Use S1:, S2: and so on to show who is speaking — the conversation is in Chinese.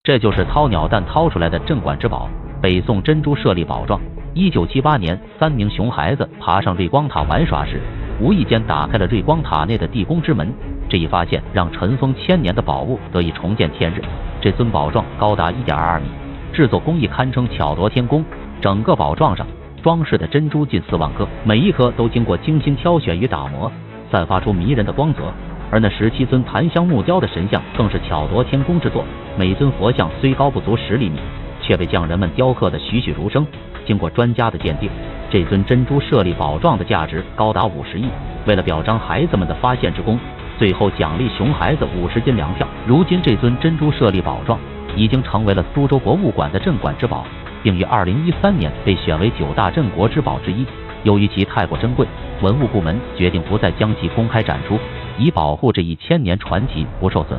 S1: 这就是掏鸟蛋掏出来的镇馆之宝——北宋珍珠舍利宝状。1978年，3名熊孩子爬上瑞光塔玩耍时，无意间打开了瑞光塔内的地宫之门。这一发现让尘封千年的宝物得以重见天日。这尊宝状高达1.22米，制作工艺堪称巧夺天工。整个宝状上装饰的珍珠近4万颗，每一颗都经过精心挑选与打磨，散发出迷人的光泽。而那17尊檀香木雕的神像更是巧夺天工之作。每尊佛像虽高不足10厘米，却被匠人们雕刻得栩栩如生。经过专家的鉴定，这尊珍珠舍利宝状的价值高达50亿。为了表彰孩子们的发现之功，最后奖励熊孩子50斤粮票。如今这尊珍珠舍利宝状已经成为了苏州博物馆的镇馆之宝，并于2013年被选为9大镇国之宝之一。由于其太过珍贵，文物部门决定不再将其公开展出，以保护这一千年传奇不受损害。